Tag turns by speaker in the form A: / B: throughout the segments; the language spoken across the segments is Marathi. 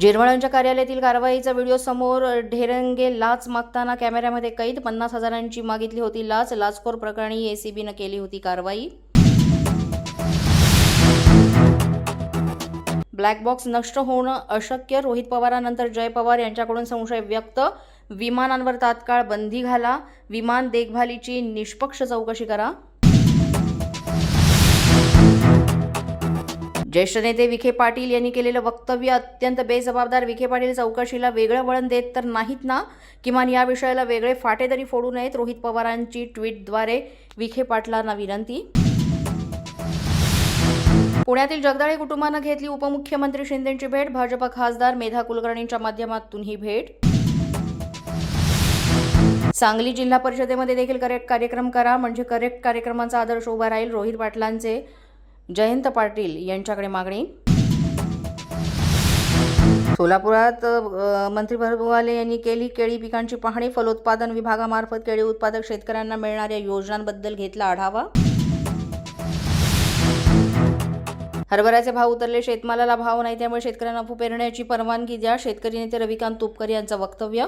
A: जिरवळांच्या कार्यालयातील कारवाईचा व्हिडिओ समोर. ढेरंगे लाच मागताना कॅमेऱ्यामध्ये कैद. 50,000ची मागितली होती लाच. लाचखोर प्रकरणी एसीबीनं केली होती कारवाई. ब्लॅक बॉक्स नष्ट होणं अशक्य. रोहित पवारांनंतर जय पवार यांच्याकडून संशय व्यक्त. विमानांवर तात्काळ बंदी घाला. विमान देखभालीची निष्पक्ष चौकशी करा. ज्येष्ठ नेते विखे पाटील यांनी केलेलं वक्तव्य अत्यंत बेजबाबदार. विखे पाटील चौकशीला वेगळं वळण देत तर नाहीत ना? किमान या विषयाला वेगळे फाटे तरी फोडू नयेत. रोहित पवारांची ट्विटद्वारे विखे पाटलांना विनंती. पुण्यातील जगदाळे कुटुंबानं घेतली उपमुख्यमंत्री शिंदेंची भेट. भाजप खासदार मेधा कुलकर्णींच्या माध्यमातून ही भेट. सांगली जिल्हा परिषदेमध्ये देखील करेक्ट कार्यक्रम करा, म्हणजे करेक्ट कार्यक्रमांचा आदर्श उभा राहील. रोहित पाटलांचे जयंत पाटील यांच्याकडे मागणी. सोलापुरात मंत्री भरभुवाले यांनी केली केळी पिकांची पाहणी. फलोत्पादन विभागामार्फत केळी उत्पादक शेतकऱ्यांना मिळणाऱ्या योजनांबद्दल घेतला आढावा. हरभऱ्याचे भाव उतरले. शेतमालाला भाव नाही, त्यामुळे शेतकऱ्यांना पेरण्याची परवानगी द्या. शेतकरी नेते रविकांत तुपकर यांचं वक्तव्य.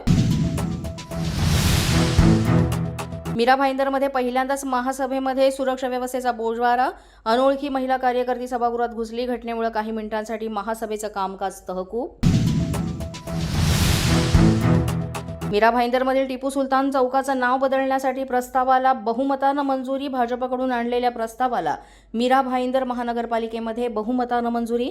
A: मीरा भाईंदरमध्ये पहिल्यांदाच महासभेमध्ये सुरक्षा व्यवस्थेचा बोजवारा. अनोळखी महिला कार्यकर्ती सभागृहात घुसली. घटनेमुळे काही मिनिटांसाठी महासभेचं कामकाज तहकूब. मीरा भाईंदरमधील टिपू सुलतान चौकाचं नाव बदलण्यासाठी प्रस्तावाला बहुमतानं मंजुरी. भाजपकडून आणलेल्या प्रस्तावाला मीरा भाईंदर महानगरपालिकेमध्ये बहुमतानं मंजुरी.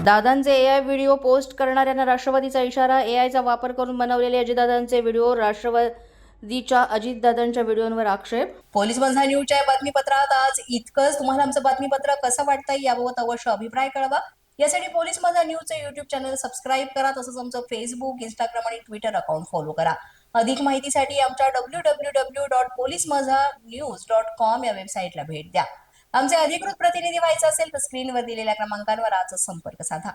A: दादांचे एआय व्हिडिओ पोस्ट करणाऱ्यांना राष्ट्रवादीचा इशारा. एआयचा वापर करून बनवलेले अजितदादांचे व्हिडिओ. राष्ट्रवादीच्या अजितदादांच्या व्हिडिओंवर आक्षेप. पोलीस बंधा न्यूजच्या बातमीपत्रात आज इतकंच. तुम्हाला आमचं बातमीपत्र कसं वाटतंय याबाबत अवश्य अभिप्राय कळवा. यासाठी पोलीस बंधा न्यूजचं युट्यूब चॅनल सबस्क्राईब करा. तसंच आमचं फेसबुक, इंस्टाग्राम आणि ट्विटर अकाउंट फॉलो करा. अधिक माहितीसाठी आमच्या www.policemazhanews.com या वेबसाईटला भेट द्या. आमचे अधिकृत प्रतिनिधी व्हायचं असेल तर स्क्रीनवर दिलेल्या क्रमांकांवर आजच संपर्क साधा.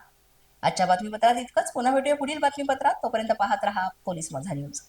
A: आजच्या बातमीपत्रात इतकंच. पुन्हा भेटूया पुढील बातमीपत्रात. तोपर्यंत पाहत रहा पोलीस माझा न्यूज.